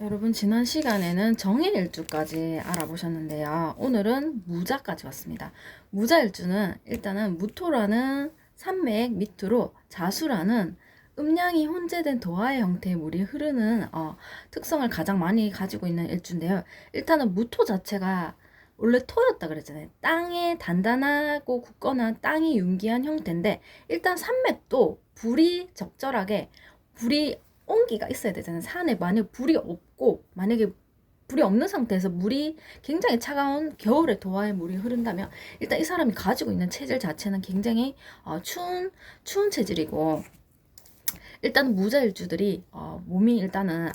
여러분, 지난 시간에는 정해일주까지 알아보셨는데요. 오늘은 무자까지 왔습니다. 무자일주는 일단은 무토라는 산맥 밑으로 자수라는 음양이 혼재된 도화의 형태의 물이 흐르는 특성을 가장 많이 가지고 있는 일주인데요. 일단은 무토 자체가 원래 토였다 그랬잖아요. 땅에 단단하고 굳건한 땅이 융기한 형태인데, 일단 산맥도 불이 적절하게, 불이 온기가 있어야 되잖아요. 산에 만약 불이 없고, 만약에 불이 없는 상태에서 물이 굉장히 차가운 겨울에 도화의 물이 흐른다면, 일단 이 사람이 가지고 있는 체질 자체는 굉장히 추운 체질이고, 일단 무자일주들이 몸이 일단은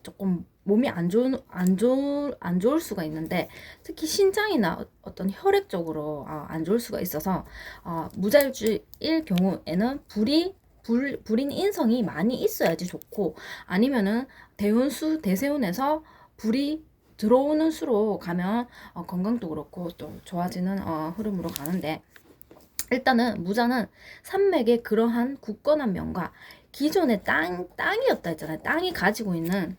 조금 몸이 안 좋을 수가 있는데, 특히 신장이나 어떤 혈액 쪽으로 안 좋을 수가 있어서, 무자일주일 경우에는 불인 인성이 많이 있어야지 좋고, 아니면은 대세운에서 불이 들어오는 수로 가면 건강도 그렇고 또 좋아지는 흐름으로 가는데, 일단은 무자는 산맥의 그러한 굳건한 면과 기존의 땅이었다 했잖아요. 땅이 가지고 있는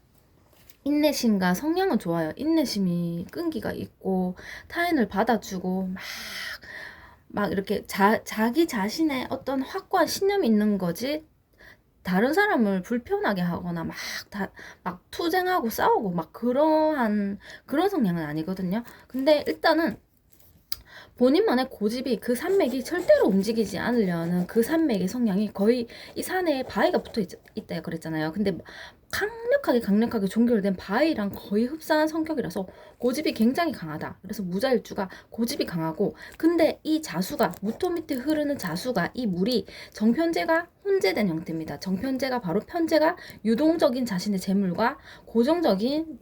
인내심과 성향은 좋아요. 인내심이 끈기가 있고 타인을 받아주고 막 이렇게 자기 자신의 어떤 확고한 신념이 있는 거지, 다른 사람을 불편하게 하거나 막 투쟁하고 싸우고 막 그런 성향은 아니거든요. 근데 일단은 본인만의 고집이, 그 산맥이 절대로 움직이지 않으려는 그 산맥의 성향이, 거의 이 산에 바위가 붙어 있다 그랬잖아요. 근데 강력하게 종결된 바위랑 거의 흡사한 성격이라서 고집이 굉장히 강하다. 그래서 무자일주가 고집이 강하고, 근데 이 자수가, 무토 밑에 흐르는 자수가, 이 물이 정편제가 혼재된 형태입니다. 정편제가 바로, 편제가 유동적인 자신의 재물과 고정적인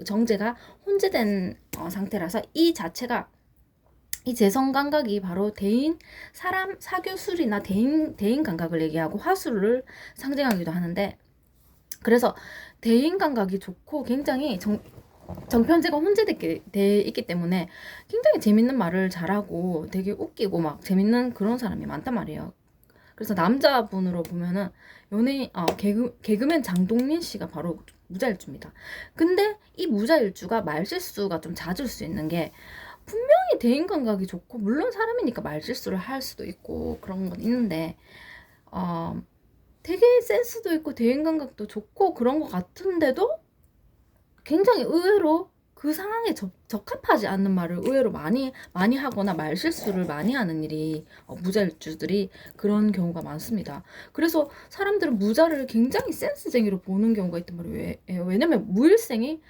정제가 혼재된 상태라서, 이 재성 감각이 바로 사교술이나 대인 감각을 얘기하고 화술을 상징하기도 하는데, 그래서 대인 감각이 좋고 굉장히 정편제가 돼 있기 때문에 굉장히 재밌는 말을 잘하고 되게 웃기고 막 재밌는 그런 사람이 많단 말이에요. 그래서 남자분으로 보면은 개그맨 장동민 씨가 바로 무자일주입니다. 근데 이 무자일주가 말실수가 좀 잦을 수 있는 게, 분명히 대인 감각이 좋고, 물론 사람이니까 말실수를 할 수도 있고 그런 건 있는데, 어, 되게 센스도 있고 대인 감각도 좋고 그런 것 같은데도 굉장히 의외로 그 상황에 적합하지 않는 말을 의외로 많이 하거나 말실수를 많이 하는 일이, 무자일주들이 그런 경우가 많습니다. 그래서 사람들은 무자를 굉장히 센스쟁이로 보는 경우가 있단 말이에요. 왜냐면 무일생이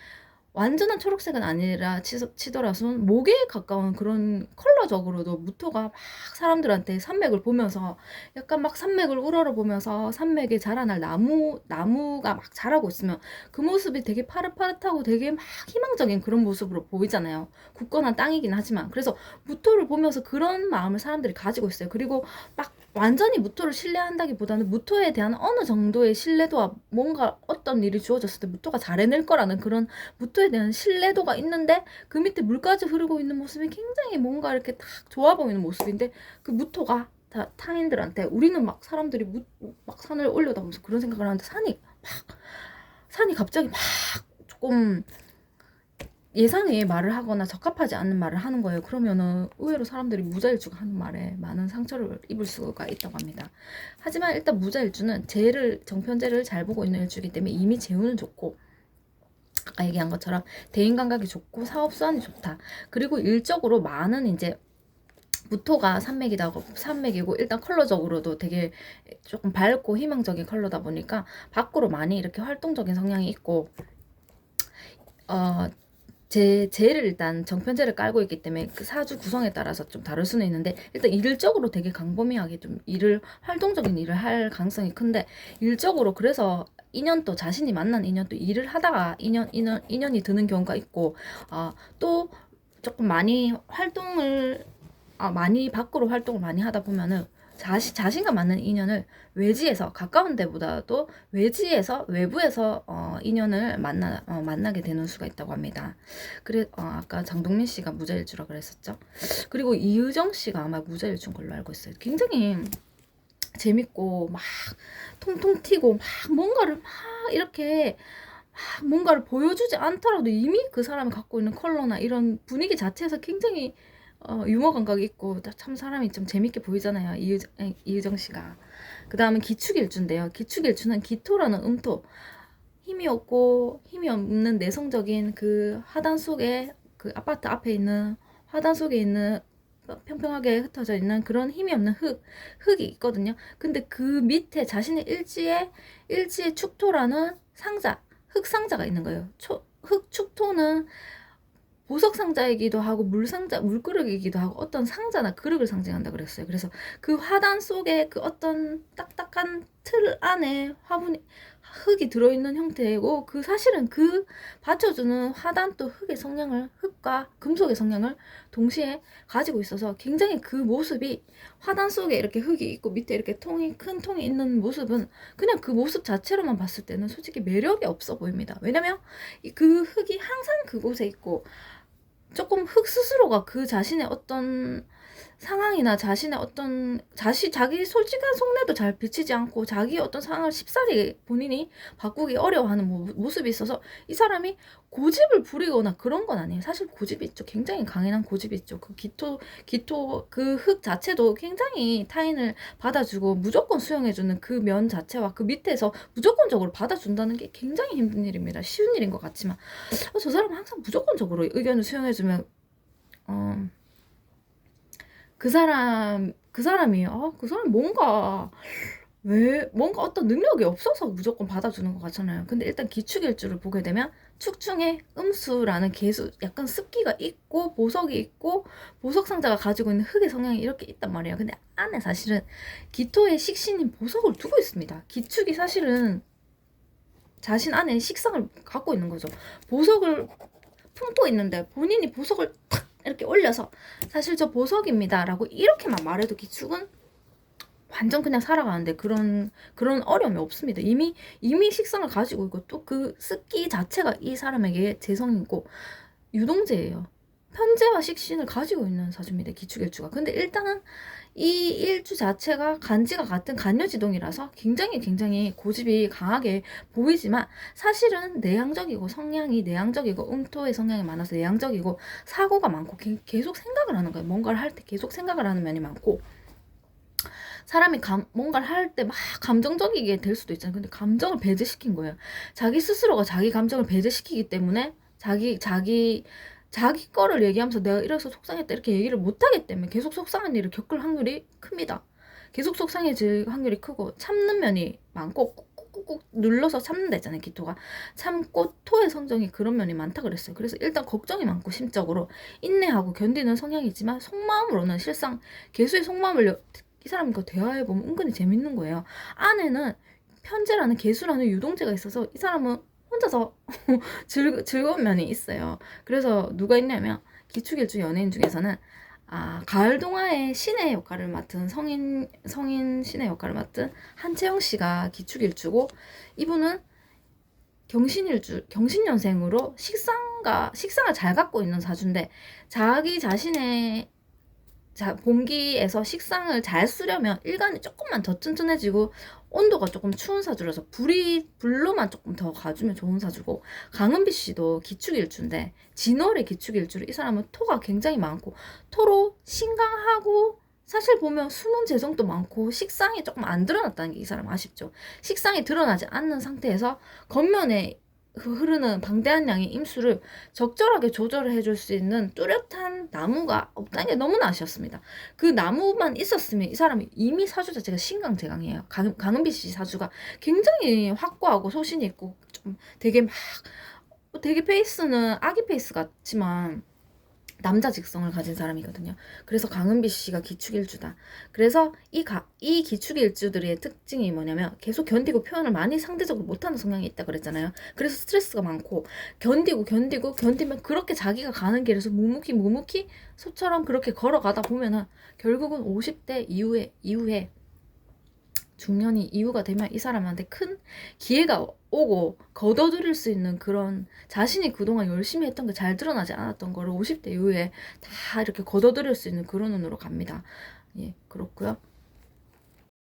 완전한 초록색은 아니라 치더라도 목에 가까운 그런 컬러적으로도 무토가 막 사람들한테 산맥을 보면서, 약간 막 산맥을 우러러보면서 산맥에 자라날 나무가 막 자라고 있으면 그 모습이 되게 파릇파릇하고 되게 막 희망적인 그런 모습으로 보이잖아요. 굳건한 땅이긴 하지만. 그래서 무토를 보면서 그런 마음을 사람들이 가지고 있어요. 그리고 막 완전히 무토를 신뢰한다기보다는 무토에 대한 어느 정도의 신뢰도와, 뭔가 어떤 일이 주어졌을 때 무토가 잘 해낼 거라는 그런 무토에 대한 신뢰도가 있는데, 그 밑에 물까지 흐르고 있는 모습이 굉장히 뭔가 이렇게 딱 좋아 보이는 모습인데, 그 무토가 다 타인들한테, 우리는 막 사람들이 막 산을 올려다보면서 그런 생각을 하는데, 산이 갑자기 막 조금 예상외의 말을 하거나 적합하지 않는 말을 하는 거예요. 그러면은 의외로 사람들이 무자일주가 하는 말에 많은 상처를 입을 수가 있다고 합니다. 하지만 일단 무자일주는 정편제를 잘 보고 있는 일주이기 때문에 이미 재운은 좋고, 아까 얘기한 것처럼 대인 감각이 좋고 사업 수완이 좋다. 그리고 일적으로 많은 이제 무토가 산맥이고, 일단 컬러적으로도 되게 조금 밝고 희망적인 컬러다 보니까 밖으로 많이 이렇게 활동적인 성향이 있고, 제를 일단 정편제를 깔고 있기 때문에 그 사주 구성에 따라서 좀 다를 수는 있는데, 일단 일적으로 되게 광범위하게 좀 활동적인 일을 할 가능성이 큰데, 일적으로 그래서 자신이 만난 인연 또 일을 하다가 인연이 드는 경우가 있고, 또 조금 많이 밖으로 활동을 많이 하다 보면은 자신과 맞는 인연을 가까운 데보다도 외부에서 인연을 만나게 되는 수가 있다고 합니다. 아까 장동민 씨가 무자일주라 그랬었죠. 그리고 이유정 씨가 아마 무자일주인 걸로 알고 있어요. 굉장히 재밌고 막 통통 튀고 막 뭔가를 막 이렇게 뭔가를 보여주지 않더라도 이미 그 사람이 갖고 있는 컬러나 이런 분위기 자체에서 굉장히 유머 감각이 있고 참 사람이 좀 재밌게 보이잖아요. 이유정 씨가. 그 다음은 기축일주인데요. 기축일주는 기토라는 음토, 힘이 없고 힘이 없는 내성적인 그 하단 속에, 그 아파트 앞에 있는 화단 속에 있는 평평하게 흩어져 있는 그런 힘이 없는 흙이 있거든요. 근데 그 밑에 자신의 일지에 축토라는 상자, 흙상자가 있는 거예요. 흙축토는 보석 상자이기도 하고 물그릇이기도 하고 어떤 상자나 그릇을 상징한다 그랬어요. 그래서 그 화단 속에 그 어떤 딱딱한 틀 안에 흙이 들어있는 형태이고, 그 사실은 그 받쳐주는 화단도 흙과 금속의 성향을 동시에 가지고 있어서 굉장히 그 모습이, 화단 속에 이렇게 흙이 있고 밑에 이렇게 큰 통이 있는 모습은 그냥 그 모습 자체로만 봤을 때는 솔직히 매력이 없어 보입니다. 왜냐면 그 흙이 항상 그곳에 있고, 조금 흙 스스로가 그 자신의 어떤 상황이나 자신의 어떤 자기 솔직한 속내도 잘 비치지 않고 자기 어떤 상황을 쉽사리 본인이 바꾸기 어려워하는 모습이 있어서 이 사람이 고집을 부리거나 그런 건 아니에요. 사실 고집이 있죠. 굉장히 강인한 고집이 있죠. 그 기토 그 흙 자체도 굉장히 타인을 받아주고 무조건 수용해주는 그 면 자체와 그 밑에서 무조건적으로 받아준다는 게 굉장히 힘든 일입니다. 쉬운 일인 것 같지만 저 사람은 항상 무조건적으로 의견을 수용해주면 그 사람이 그 사람 뭔가 어떤 능력이 없어서 무조건 받아주는 것 같잖아요. 근데 일단 기축일주를 보게 되면 축 중에 음수라는 개수, 약간 습기가 있고 보석이 있고 보석 상자가 가지고 있는 흙의 성향이 이렇게 있단 말이에요. 근데 안에 사실은 기토의 식신인 보석을 두고 있습니다. 기축이 사실은 자신 안에 식상을 갖고 있는 거죠. 보석을 품고 있는데 본인이 보석을 탁 이렇게 올려서 사실 저 보석입니다 라고 이렇게만 말해도 기축은 완전 그냥 살아가는데 그런 어려움이 없습니다. 이미 식상을 가지고 있고 또 그 습기 자체가 이 사람에게 재성이고 유동제예요. 편재와 식신을 가지고 있는 사주입니다. 기축일주가. 근데 일단은 이 일주 자체가 간지가 같은 간여지동이라서 굉장히 고집이 강하게 보이지만 사실은 내향적이고 성향이 내향적이고 음토의 성향이 많아서 내향적이고 사고가 많고 계속 생각을 하는 거예요. 뭔가를 할 때 계속 생각을 하는 면이 많고, 사람이 뭔가를 할 때 막 감정적이게 될 수도 있잖아요. 근데 감정을 배제시킨 거예요. 자기 스스로가 자기 감정을 배제시키기 때문에 자기 거를 얘기하면서 내가 이래서 속상했다 이렇게 얘기를 못하기 때문에 계속 속상한 일을 겪을 확률이 큽니다. 계속 속상해질 확률이 크고 참는 면이 많고 꾹꾹꾹 눌러서 참는다 했잖아요. 기토가 참고 토의 성정이 그런 면이 많다 그랬어요. 그래서 일단 걱정이 많고 심적으로 인내하고 견디는 성향이지만 속마음으로는 실상 개수의 속마음을 이 사람과 대화해보면 은근히 재밌는 거예요. 안에는 편재라는 개수라는 유동체가 있어서 이 사람은 혼자서 즐거운 면이 있어요. 그래서 누가 있냐면 기축일주 연예인 중에서는 가을 동화의 신의 역할을 맡은 성인 신의 역할을 맡은 한채영 씨가 기축일주고, 이분은 경신년생으로 식상을 잘 갖고 있는 사주인데 자기 자신의 본기에서 식상을 잘 쓰려면 일간이 조금만 더 튼튼해지고 온도가 조금 추운 사주라서 불로만 조금 더 가주면 좋은 사주고, 강은비 씨도 기축일주인데 진월의 기축일주로 이 사람은 토가 굉장히 많고 토로 신강하고 사실 보면 숨은 재성도 많고 식상이 조금 안 드러났다는 게 이 사람 아쉽죠. 식상이 드러나지 않는 상태에서 겉면에 흐르는 방대한 양의 임수를 적절하게 조절을 해줄 수 있는 뚜렷한 나무가 없다는 게 너무나 아쉬웠습니다. 그 나무만 있었으면 이 사람이 이미 사주 자체가 신강제강이에요. 강은비 씨 사주가 굉장히 확고하고 소신이 있고 좀 되게 페이스는 아기 페이스 같지만 남자 직성을 가진 사람이거든요. 그래서 강은비 씨가 기축일주다. 그래서 이 기축일주들의 특징이 뭐냐면 계속 견디고 표현을 많이 상대적으로 못하는 성향이 있다 그랬잖아요. 그래서 스트레스가 많고 견디면 그렇게 자기가 가는 길에서 묵묵히 소처럼 그렇게 걸어가다 보면은 결국은 50대 이후에 중년이 이후가 되면 이 사람한테 큰 기회가 오고 걷어들일 수 있는 그런, 자신이 그동안 열심히 했던 게 잘 드러나지 않았던 거를 50대 이후에 다 이렇게 걷어들일 수 있는 그런 운으로 갑니다. 예, 그렇고요.